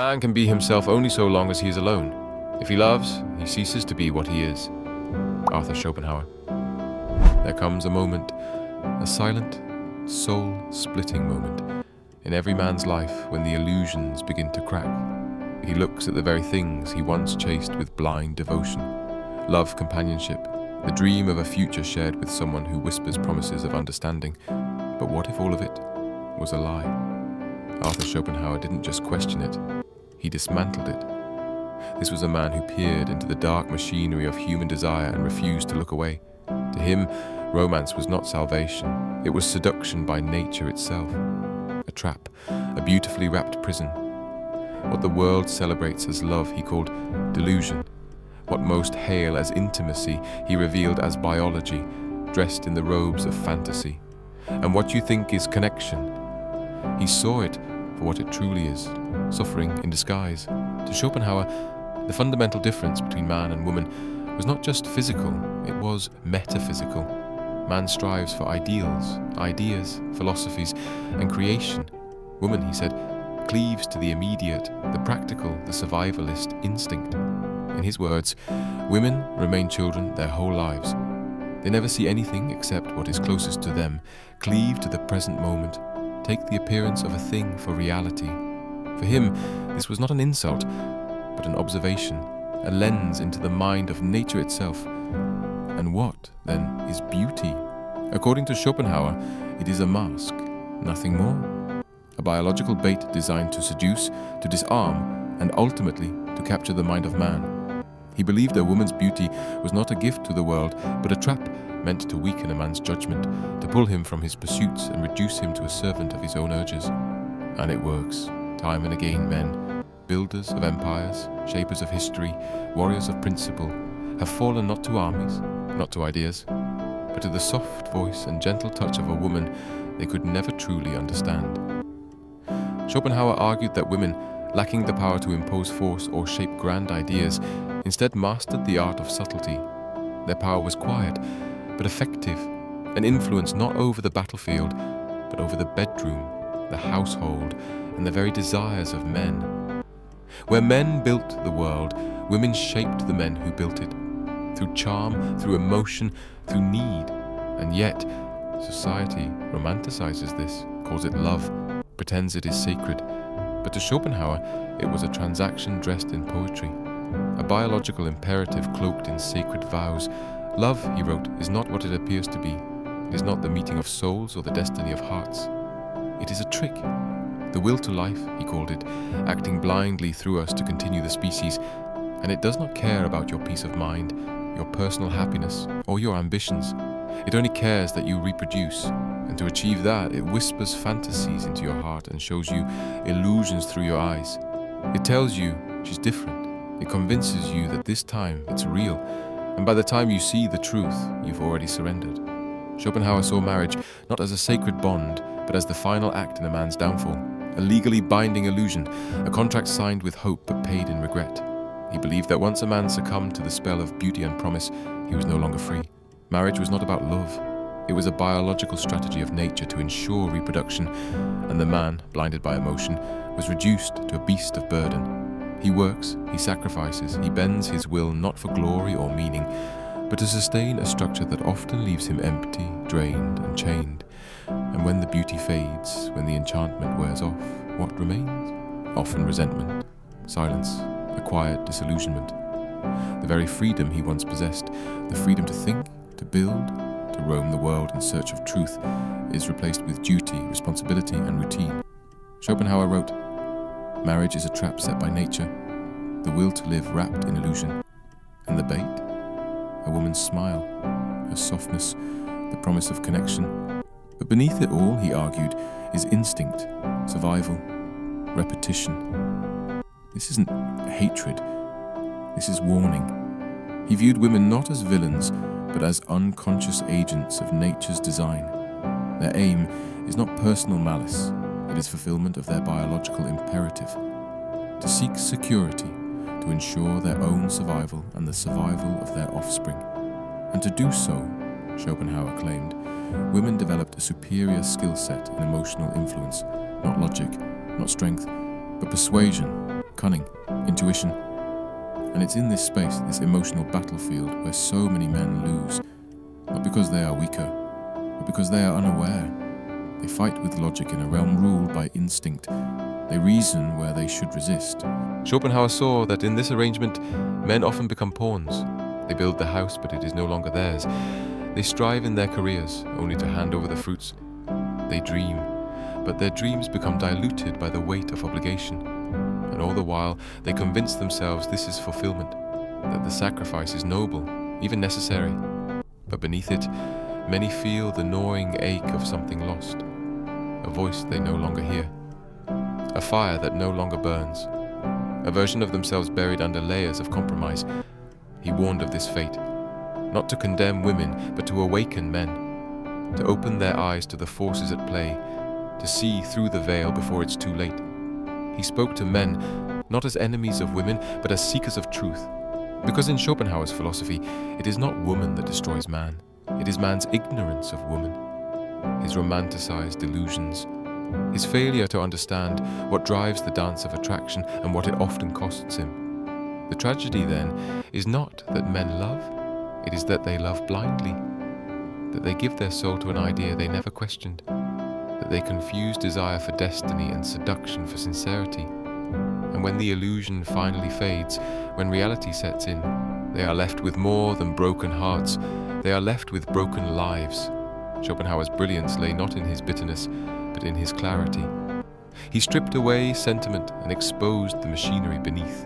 man can be himself only so long as he is alone. If he loves, he ceases to be what he is. Arthur Schopenhauer. There comes a moment, a silent, soul-splitting moment, in every man's life when the illusions begin to crack. He looks at the very things he once chased with blind devotion. Love, companionship, the dream of a future shared with someone who whispers promises of understanding. But what if all of it was a lie? Arthur Schopenhauer didn't just question it, he dismantled it. This was a man who peered into the dark machinery of human desire and refused to look away. To him, romance was not salvation, it was seduction by nature itself. A trap, a beautifully wrapped prison. What the world celebrates as love he called delusion. What most hail as intimacy he revealed as biology, dressed in the robes of fantasy. And what you think is connection, he saw it for what it truly is, suffering in disguise. To Schopenhauer, the fundamental difference between man and woman was not just physical, it was metaphysical. Man strives for ideals, ideas, philosophies, and creation. Woman, he said, cleaves to the immediate, the practical, the survivalist instinct. In his words, women remain children their whole lives. They never see anything except what is closest to them, cleave to the present moment, take the appearance of a thing for reality. For him, this was not an insult, but an observation, a lens into the mind of nature itself. And what, then, is beauty? According to Schopenhauer, it is a mask, nothing more. A biological bait designed to seduce, to disarm, and ultimately to capture the mind of man. He believed a woman's beauty was not a gift to the world, but a trap meant to weaken a man's judgment, to pull him from his pursuits and reduce him to a servant of his own urges. And it works. Time and again men, builders of empires, shapers of history, warriors of principle, have fallen not to armies, not to ideas, but to the soft voice and gentle touch of a woman they could never truly understand. Schopenhauer argued that women, lacking the power to impose force or shape grand ideas, instead mastered the art of subtlety. Their power was quiet, but effective, an influence not over the battlefield, but over the bedroom, the household, and the very desires of men. Where men built the world, women shaped the men who built it, through charm, through emotion, through need. And yet, society romanticizes this, calls it love, pretends it is sacred. But to Schopenhauer, it was a transaction dressed in poetry, a biological imperative cloaked in sacred vows. Love, he wrote, is not what it appears to be. It is not the meeting of souls or the destiny of hearts. It is a trick. The will to life, he called it, acting blindly through us to continue the species. And it does not care about your peace of mind, your personal happiness, or your ambitions. It only cares that you reproduce. And to achieve that, it whispers fantasies into your heart and shows you illusions through your eyes. It tells you she's different. It convinces you that this time it's real. And by the time you see the truth, you've already surrendered. Schopenhauer saw marriage not as a sacred bond, but as the final act in a man's downfall. A legally binding illusion, a contract signed with hope but paid in regret. He believed that once a man succumbed to the spell of beauty and promise, he was no longer free. Marriage was not about love. It was a biological strategy of nature to ensure reproduction, and the man, blinded by emotion, was reduced to a beast of burden. He works, he sacrifices, he bends his will not for glory or meaning, but to sustain a structure that often leaves him empty, drained, and chained. And when the beauty fades, when the enchantment wears off, what remains? Often resentment, silence, a quiet disillusionment. The very freedom he once possessed, the freedom to think, to build, to roam the world in search of truth, is replaced with duty, responsibility, and routine. Schopenhauer wrote, "Marriage is a trap set by nature, the will to live wrapped in illusion. And the bait? A woman's smile, her softness, the promise of connection. But beneath it all, he argued, is instinct, survival, repetition. This isn't hatred, this is warning." He viewed women not as villains, but as unconscious agents of nature's design. Their aim is not personal malice, it is fulfillment of their biological imperative. To seek security, to ensure their own survival and the survival of their offspring. And to do so, Schopenhauer claimed, women developed a superior skill set in emotional influence, not logic, not strength, but persuasion, cunning, intuition. And it's in this space, this emotional battlefield, where so many men lose, not because they are weaker, but because they are unaware. They fight with logic in a realm ruled by instinct. They reason where they should resist. Schopenhauer saw that in this arrangement, men often become pawns. They build the house, but it is no longer theirs. They strive in their careers, only to hand over the fruits. They dream, but their dreams become diluted by the weight of obligation. And all the while, they convince themselves this is fulfillment, that the sacrifice is noble, even necessary. But beneath it, many feel the gnawing ache of something lost, a voice they no longer hear, a fire that no longer burns, a version of themselves buried under layers of compromise. He warned of this fate, not to condemn women, but to awaken men, to open their eyes to the forces at play, to see through the veil before it's too late. He spoke to men, not as enemies of women, but as seekers of truth. Because in Schopenhauer's philosophy, it is not woman that destroys man. It is man's ignorance of woman, his romanticized delusions, his failure to understand what drives the dance of attraction and what it often costs him. The tragedy, then, is not that men love, it is that they love blindly, that they give their soul to an idea they never questioned, that they confuse desire for destiny and seduction for sincerity. And when the illusion finally fades, when reality sets in, they are left with more than broken hearts, they are left with broken lives. Schopenhauer's brilliance lay not in his bitterness, but in his clarity. He stripped away sentiment and exposed the machinery beneath,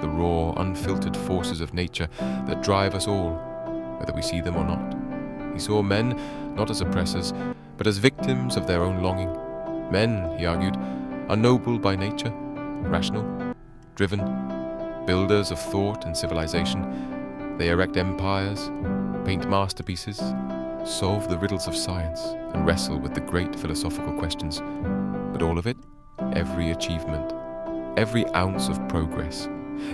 the raw, unfiltered forces of nature that drive us all, whether we see them or not. He saw men not as oppressors, but as victims of their own longing. Men, he argued, are noble by nature, rational, driven, builders of thought and civilization. They erect empires, paint masterpieces, solve the riddles of science, and wrestle with the great philosophical questions. But all of it, every achievement, every ounce of progress,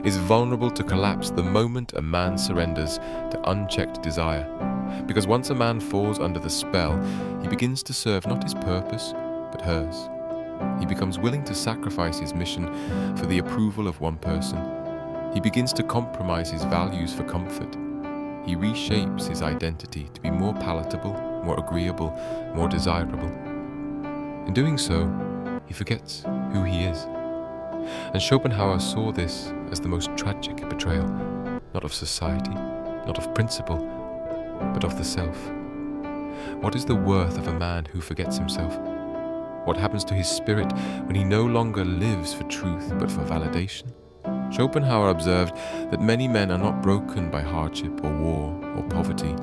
is vulnerable to collapse the moment a man surrenders to unchecked desire. Because once a man falls under the spell, he begins to serve not his purpose, but hers. He becomes willing to sacrifice his mission for the approval of one person. He begins to compromise his values for comfort. He reshapes his identity to be more palatable, more agreeable, more desirable. In doing so, he forgets who he is. And Schopenhauer saw this as the most tragic betrayal, not of society, not of principle, but of the self. What is the worth of a man who forgets himself? What happens to his spirit when he no longer lives for truth but for validation? Schopenhauer observed that many men are not broken by hardship or war or poverty,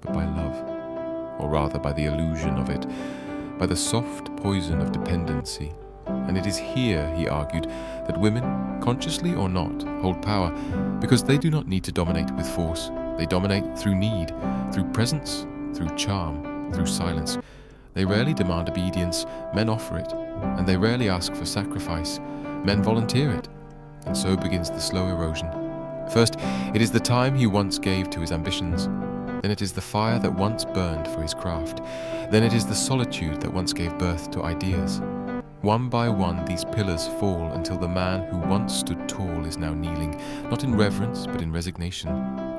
but by love, or rather by the illusion of it, by the soft poison of dependency. And it is here, he argued, that women, consciously or not, hold power, because they do not need to dominate with force. They dominate through need, through presence, through charm, through silence. They rarely demand obedience, men offer it, and they rarely ask for sacrifice, men volunteer it. And so begins the slow erosion. First, it is the time he once gave to his ambitions. Then it is the fire that once burned for his craft. Then it is the solitude that once gave birth to ideas. One by one, these pillars fall until the man who once stood tall is now kneeling, not in reverence, but in resignation.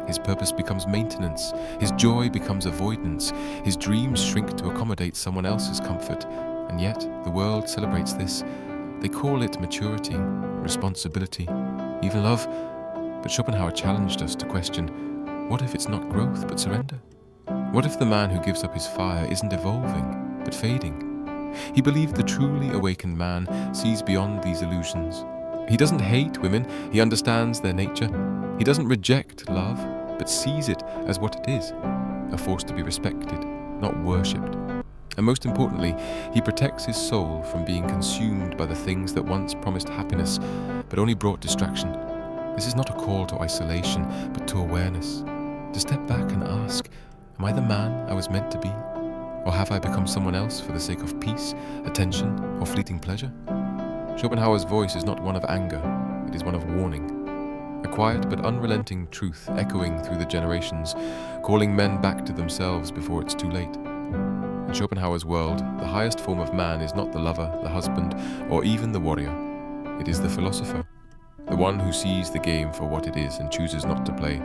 His purpose becomes maintenance. His joy becomes avoidance. His dreams shrink to accommodate someone else's comfort. And yet, the world celebrates this. They call it maturity, responsibility, even love. But Schopenhauer challenged us to question, what if it's not growth, but surrender? What if the man who gives up his fire isn't evolving, but fading? He believed the truly awakened man sees beyond these illusions. He doesn't hate women, he understands their nature. He doesn't reject love, but sees it as what it is, a force to be respected, not worshipped. And most importantly, he protects his soul from being consumed by the things that once promised happiness, but only brought distraction. This is not a call to isolation, but to awareness. To step back and ask, am I the man I was meant to be? Or have I become someone else for the sake of peace, attention, or fleeting pleasure? Schopenhauer's voice is not one of anger, it is one of warning. A quiet but unrelenting truth echoing through the generations, calling men back to themselves before it's too late. In Schopenhauer's world, the highest form of man is not the lover, the husband, or even the warrior. It is the philosopher. The one who sees the game for what it is and chooses not to play.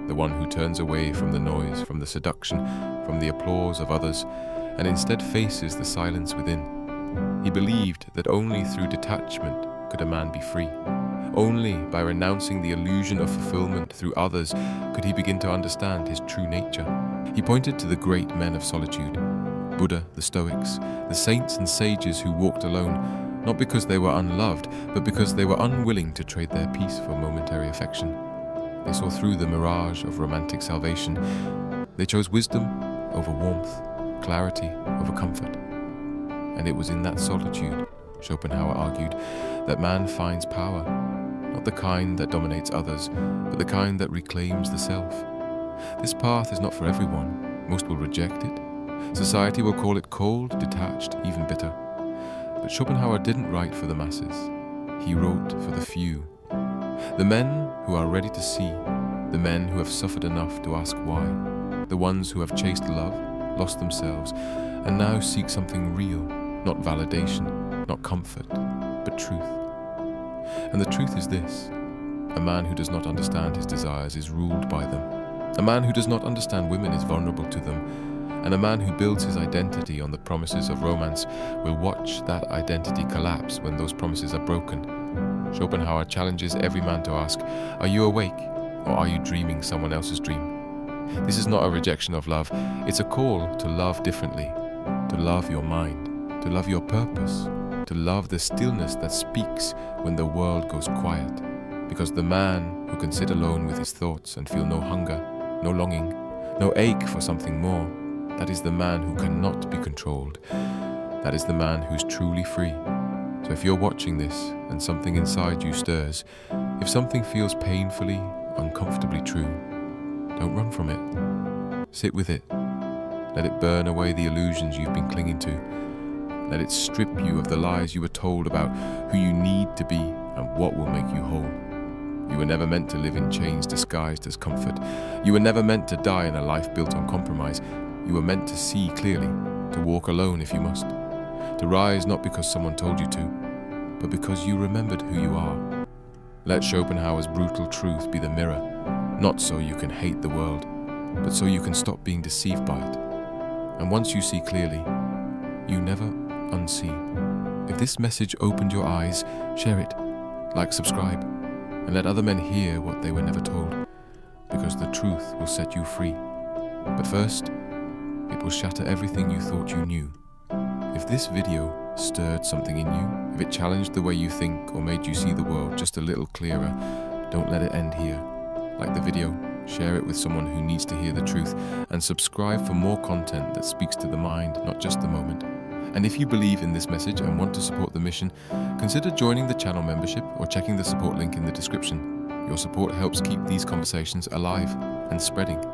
The one who turns away from the noise, from the seduction, from the applause of others, and instead faces the silence within. He believed that only through detachment could a man be free. Only by renouncing the illusion of fulfillment through others could he begin to understand his true nature. He pointed to the great men of solitude, Buddha, the Stoics, the saints and sages who walked alone, not because they were unloved, but because they were unwilling to trade their peace for momentary affection. They saw through the mirage of romantic salvation. They chose wisdom over warmth, clarity over comfort. And it was in that solitude, Schopenhauer argued, that man finds power, not the kind that dominates others, but the kind that reclaims the self. This path is not for everyone. Most will reject it. Society will call it cold, detached, even bitter. But Schopenhauer didn't write for the masses. He wrote for the few. The men who are ready to see, the men who have suffered enough to ask why, the ones who have chased love, lost themselves, and now seek something real, not validation, not comfort, but truth. And the truth is this: a man who does not understand his desires is ruled by them. A man who does not understand women is vulnerable to them. And a man who builds his identity on the promises of romance will watch that identity collapse when those promises are broken. Schopenhauer challenges every man to ask, are you awake, or are you dreaming someone else's dream? This is not a rejection of love, it's a call to love differently, to love your mind, to love your purpose, to love the stillness that speaks when the world goes quiet. Because the man who can sit alone with his thoughts and feel no hunger, no longing, no ache for something more, that is the man who cannot be controlled. That is the man who's truly free. So if you're watching this and something inside you stirs, if something feels painfully, uncomfortably true, don't run from it. Sit with it. Let it burn away the illusions you've been clinging to. Let it strip you of the lies you were told about who you need to be and what will make you whole. You were never meant to live in chains disguised as comfort. You were never meant to die in a life built on compromise. You were meant to see clearly, to walk alone if you must, to rise not because someone told you to, but because you remembered who you are. Let Schopenhauer's brutal truth be the mirror, not so you can hate the world, but so you can stop being deceived by it. And once you see clearly, you never unsee. If this message opened your eyes, share it, like, subscribe, and let other men hear what they were never told, because the truth will set you free. But first, it will shatter everything you thought you knew. If this video stirred something in you, if it challenged the way you think or made you see the world just a little clearer, don't let it end here. Like the video, share it with someone who needs to hear the truth, and subscribe for more content that speaks to the mind, not just the moment. And if you believe in this message and want to support the mission, consider joining the channel membership or checking the support link in the description. Your support helps keep these conversations alive and spreading.